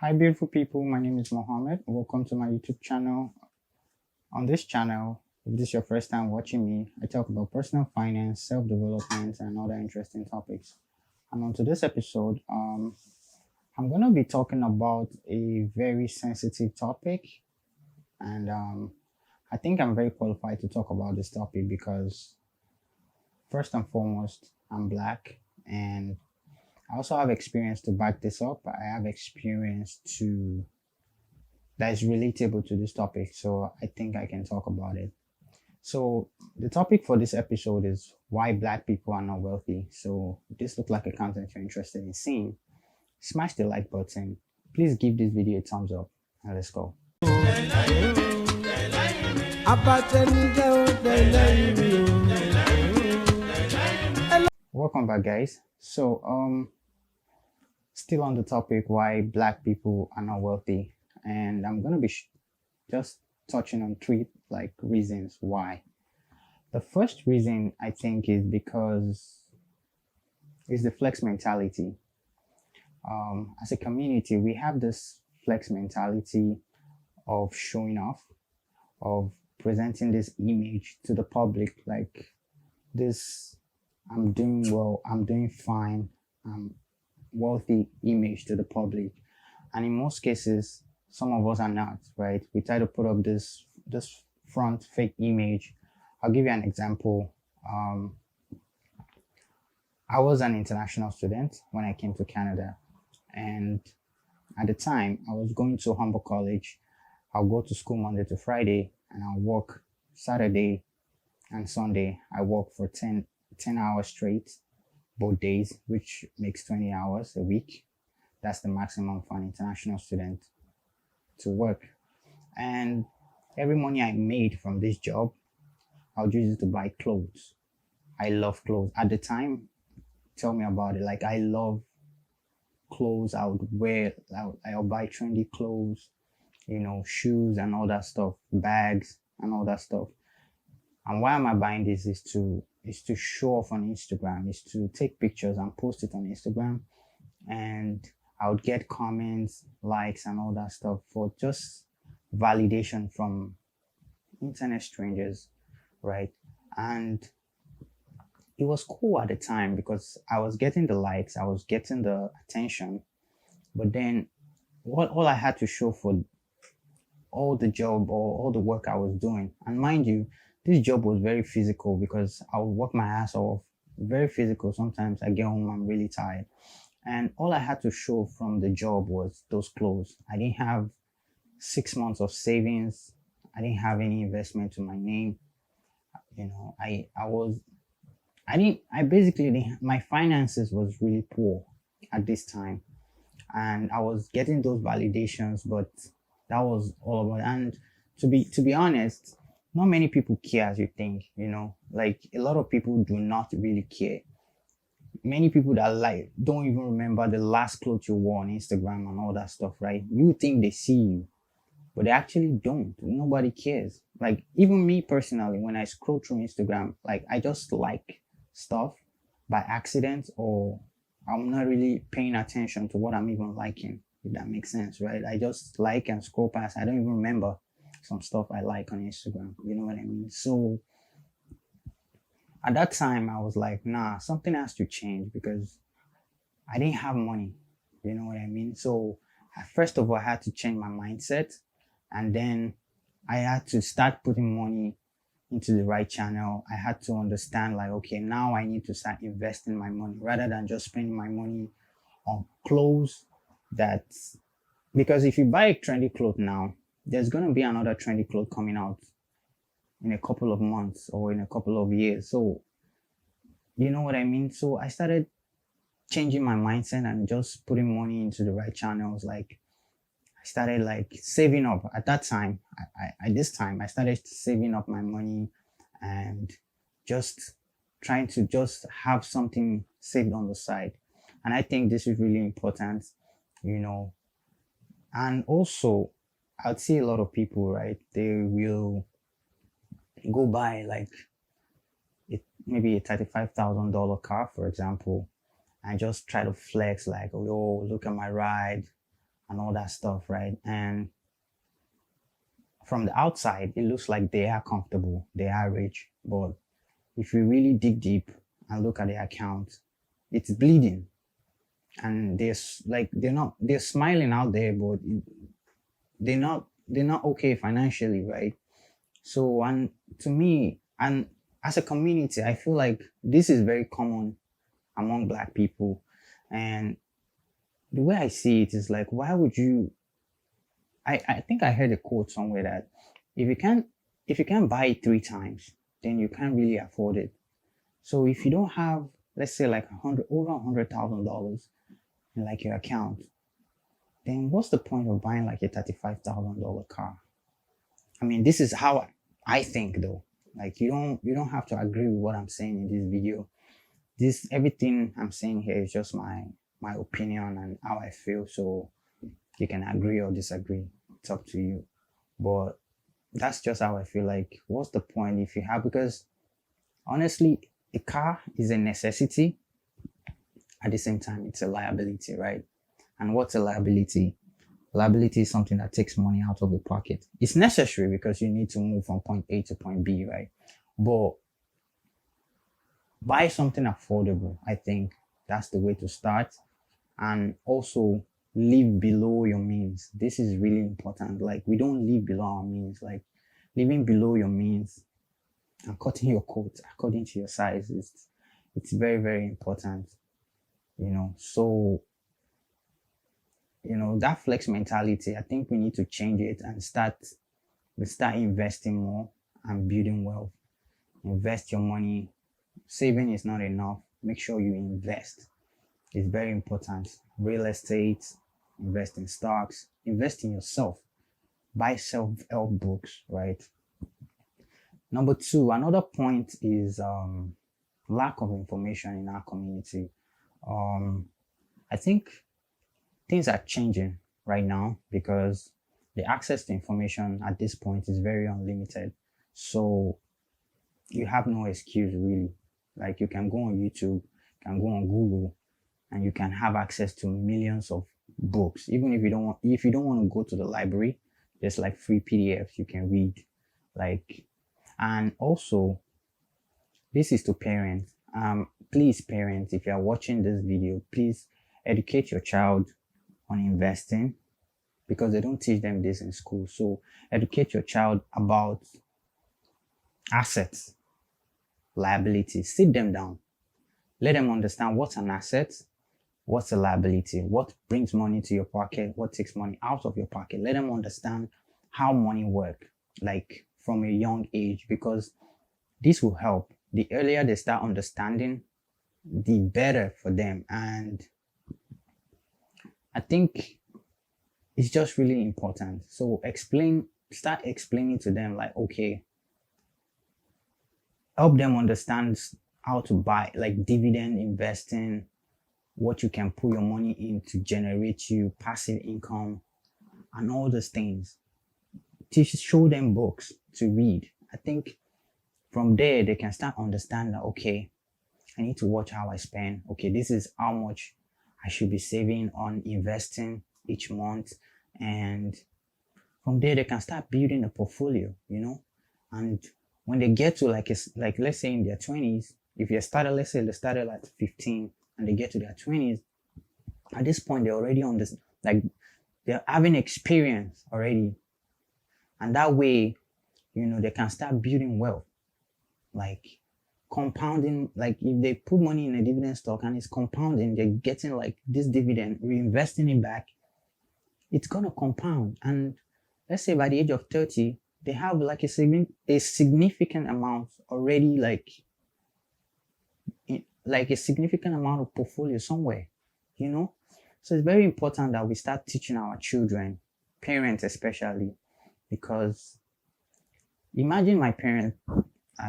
Hi, beautiful people. My name is Mohammed. Welcome to my YouTube channel. On this channel, if this is your first time watching me, I talk about personal finance, self development, and other interesting topics. And on to this episode, I'm going to be talking about a very sensitive topic. And I think I'm very qualified to talk about this topic because, first and foremost, I'm black and I also have experience to back this up. I have experience to that is relatable to this topic, so I think I can talk about it. So the topic for this episode is why black people are not wealthy. So if this looks like a content you're interested in seeing, smash the like button. Please give this video a thumbs up and let's go. Welcome back, guys. So still on the topic why black people are not wealthy, and I'm gonna be just touching on three reasons why. The first reason I think is because it's the flex mentality. As a community, we have this flex mentality of showing off, of presenting this image to the public, like this I'm doing well, I'm doing fine, I'm wealthy image to the public. And in most cases, some of us are not, right? We try to put up this front fake image. I'll give you an example. I was an international student when I came to Canada, and at the time I was going to Humber College. I'll go to school Monday to Friday, and I'll work Saturday and Sunday. I work for 10 hours straight both days, which makes 20 hours a week. That's the maximum for an international student to work. And every money I made from this job, I would use it to buy clothes. I love clothes. At the time, tell me about it. Like, I love clothes. I would wear, I'll buy trendy clothes, shoes and all that stuff, bags and all that stuff. And why am I buying this is to show off on Instagram, is to take pictures and post it on Instagram. And I would get comments, likes, and all that stuff for just validation from internet strangers, right? And it was cool at the time because I was getting the likes, I was getting the attention, but then all I had to show for all the job or all the work I was doing, and mind you, this job was very physical because I would work my ass off, very physical. Sometimes I get home, I'm really tired. And all I had to show from the job was those clothes. I didn't have 6 months of savings. I didn't have any investment to my name. I basically didn't, my finances was really poor at this time. And I was getting those validations, but that was all about it. And to be honest, not many people care as you think, like a lot of people do not really care. Many people that don't even remember the last clothes you wore on Instagram and all that stuff, right? You think they see you, but they actually don't. Nobody cares. Like, even me personally, when I scroll through Instagram, like, I just like stuff by accident, or I'm not really paying attention to what I'm even liking, if that makes sense, right? I just like and scroll past. I don't even remember some stuff I like on Instagram. You know what I mean? So at that time, I was like, nah, something has to change because I didn't have money. You know what I mean? So first of all, I had to change my mindset, and then I had to start putting money into the right channel. I had to understand, like, okay, now I need to start investing my money rather than just spending my money on clothes. Because if you buy a trendy cloth now, there's going to be another trendy cloth coming out in a couple of months or in a couple of years. So, you know what I mean? So I started changing my mindset and just putting money into the right channels. Like, I started saving up at that time. I started saving up my money and just trying to just have something saved on the side. And I think this is really important, and also I'd see a lot of people, right? They will go buy maybe a $35,000 car, for example, and just try to flex, like, oh, look at my ride. and all that stuff, right? And from the outside, it looks like they are comfortable, they are rich. But if you really dig deep and look at their account, it's bleeding. And they're smiling out there, but they're not okay financially, right? So, and to me, and as a community, I feel like this is very common among Black people. And the way I see it is like, why would you? I think I heard a quote somewhere that if you can't if you can't buy it three times, then you can't really afford it. So if you don't have, let's say, like $100,000 in like your account, then what's the point of buying like a $35,000 car? I mean, this is how I think though. Like you don't have to agree with what I'm saying in this video. This everything I'm saying here is just my opinion and how I feel. So you can agree or disagree. It's up to you. But that's just how I feel. Like, what's the point if you have? Because honestly, a car is a necessity. At the same time, it's a liability, right? And what's a liability? Liability is something that takes money out of your pocket. It's necessary because you need to move from point A to point B, right? But buy something affordable. I think that's the way to start. And also live below your means. This is really important. Like, we don't live below our means. Like, living below your means and cutting your coat according to your size is it's very, very important. So that flex mentality, I think we need to change it and start investing more and building wealth. Invest your money. Saving is not enough. Make sure you invest. It's very important. Real estate, invest in stocks, invest in yourself. Buy self-help books, right? Number two, another point is lack of information in our community. I think things are changing right now because the access to information at this point is very unlimited. So you have no excuse really. Like, you can go on YouTube, you can go on Google, and you can have access to millions of books. Even if you don't want to go to the library, there's like free PDFs you can read. Like, and also, this is to parents. Please, parents, if you are watching this video, please educate your child on investing, because they don't teach them this in school. So educate your child about assets, liabilities. Sit them down. Let them understand what's an asset, what's a liability, what brings money to your pocket, what takes money out of your pocket. Let them understand how money works, like from a young age, because this will help. The earlier they start understanding, the better for them. And I think it's just really important. So start explaining to them, like, okay, help them understand how to buy, like dividend investing, what you can put your money in to generate you passive income, and all those things. Show them books to read. I think from there they can start understand that, okay, I need to watch how I spend. Okay, this is how much I should be saving on investing each month. And from there they can start building a portfolio. And when they get to like let's say in their 20s, if you started, let's say they started at 15 and they get to their 20s, at this point they're already on this, like, they're having experience already. And that way, they can start building wealth, like compounding. Like, if they put money in a dividend stock and it's compounding, they're getting like this dividend, reinvesting it back, it's gonna compound. And let's say by the age of 30, they have like a significant amount already, like a significant amount of portfolio somewhere. So it's very important that we start teaching our children, parents especially, because imagine my parents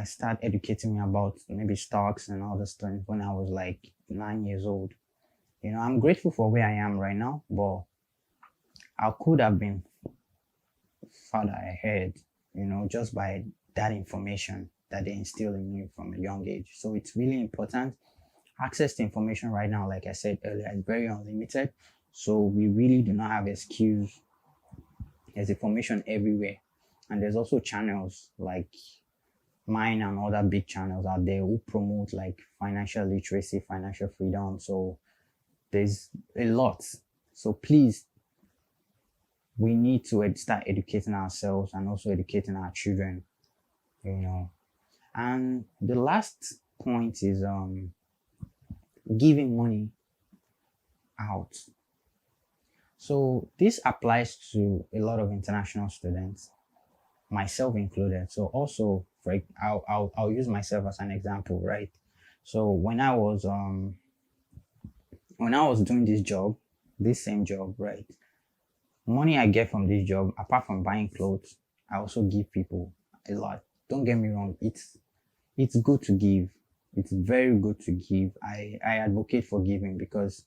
start educating me about maybe stocks and all this stuff when I was like 9 years old. I'm grateful for where I am right now, but I could have been further ahead, just by that information that they instill in me from a young age. So it's really important. Access to information right now, like I said earlier, is very unlimited. So we really do not have excuse. There's information everywhere. And there's also channels like mine and other big channels out there who promote like financial literacy, financial freedom. So there's a lot. So please, we need to start educating ourselves and also educating our children, you know. And the last point is giving money out. So this applies to a lot of international students, myself included. So also, I'll use myself as an example, right? So when I was doing this job, this same job, right? Money I get from this job, apart from buying clothes, I also give people a lot. Don't get me wrong, it's good to give. It's very good to give. I advocate for giving because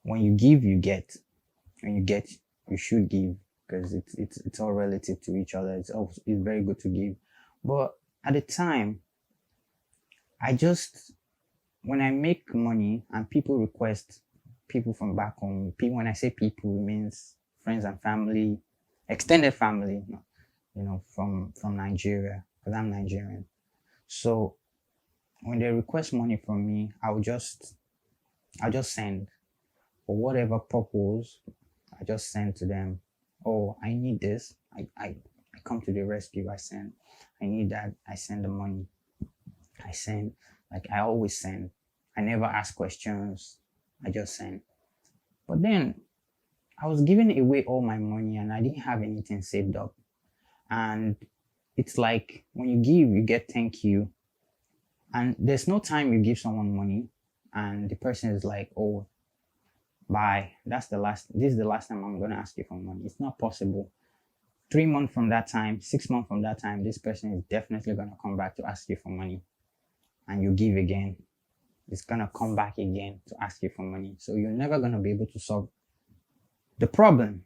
when you give, you get. When you get, you should give because it's all relative to each other. It's very good to give. But at the time, I just when I make money and people request people from back home, people when I say people it means friends and family, extended family, from Nigeria because I'm Nigerian. So when they request money from me, I'll just send for whatever purpose. I just send to them. Oh, I need this. I come to the rescue. I send. I need that. I send the money. I send. Like I always send. I never ask questions. I just send. But then I was giving away all my money and I didn't have anything saved up. And it's like when you give, you get thank you. And there's no time you give someone money and the person is like, oh, bye. This is the last time I'm going to ask you for money. It's not possible. 3 months from that time, 6 months from that time, this person is definitely going to come back to ask you for money. And you give again. It's going to come back again to ask you for money. So you're never going to be able to solve the problem.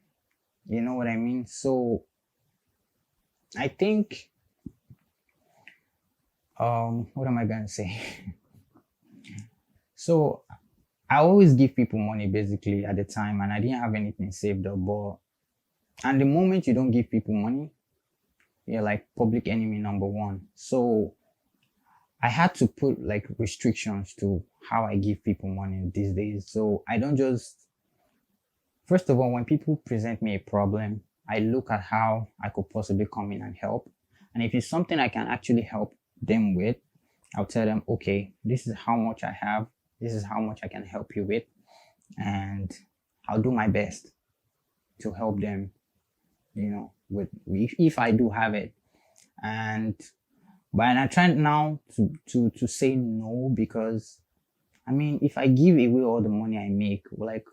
You know what I mean? So I think, what am I going to say? So I always give people money basically at the time and I didn't have anything saved up. And the moment you don't give people money, you're like public enemy number one. So I had to put like restrictions to how I give people money these days. So I don't just, first of all, when people present me a problem, I look at how I could possibly come in and help. And if it's something I can actually help them with, I'll tell them, okay, this is how much I have. This is how much I can help you with. And I'll do my best to help them, with if I do have it. But I try now to say no because I mean if I give away all the money I make, like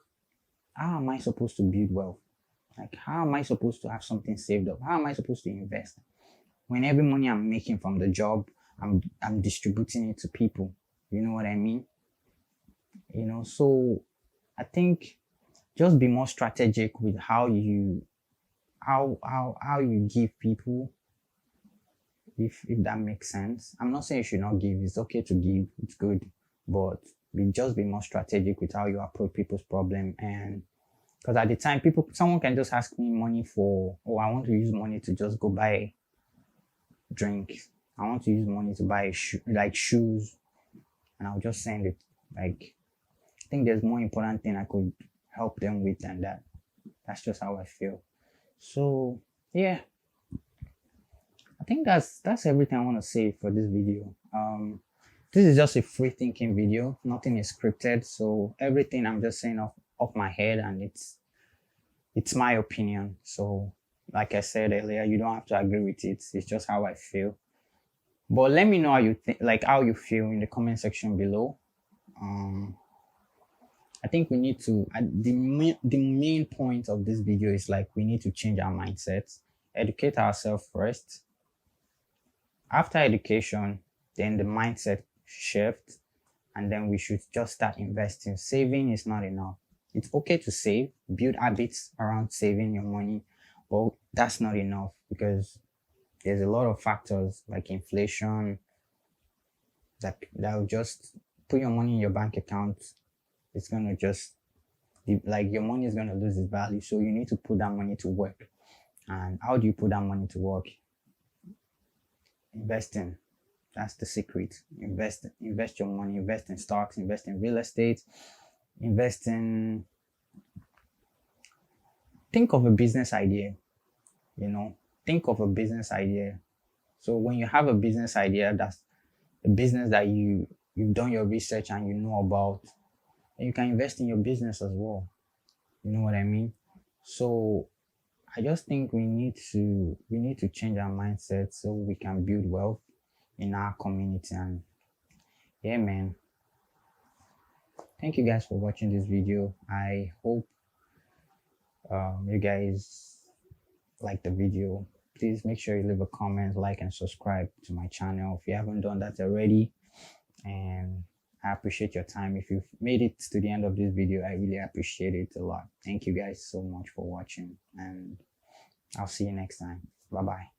how am I supposed to build wealth? Like how am I supposed to have something saved up? How am I supposed to invest? When every money I'm making from the job, I'm distributing it to people. You know what I mean? So I think just be more strategic with how you give people, if that makes sense. I'm not saying you should not give. It's okay to give. It's good, but just be more strategic with how you approach people's problem. And because at the time, someone can just ask me money for, oh, I want to use money to just go buy drink. I want to use money to buy shoes, and I'll just send it. Like, I think there's more important thing I could help them with than that. That's just how I feel. So yeah, I think that's everything I want to say for this video. This is just a free thinking video. Nothing is scripted, so everything I'm just saying off my head, and it's my opinion. So, like I said earlier, you don't have to agree with it. It's just how I feel. But let me know how you think, like how you feel in the comment section below. I think we need to. The main point of this video is like we need to change our mindsets, educate ourselves first. After education, then the mindset shift, and then we should just start investing. Saving is not enough. It's okay to save, build habits around saving your money, but that's not enough because there's a lot of factors like inflation that will just put your money in your bank account. It's gonna just like your money is going to lose its value. So you need to put that money to work. And how do you put that money to work? Investing. That's the secret. Invest your money, invest in stocks, invest in real estate, invest in, think of a business idea, you know, think of a business idea. So when you have a business idea, that's a business that you've done your research and you know about, and you can invest in your business as well. You know what I mean? So I just think we need to change our mindset so we can build wealth in our community. And yeah, man, thank you guys for watching this video. I hope you guys like the video. Please make sure you leave a comment, like, and subscribe to my channel if you haven't done that already. And I appreciate your time. If you've made it to the end of this video, I really appreciate it a lot. Thank you guys so much for watching, and I'll see you next time. Bye bye.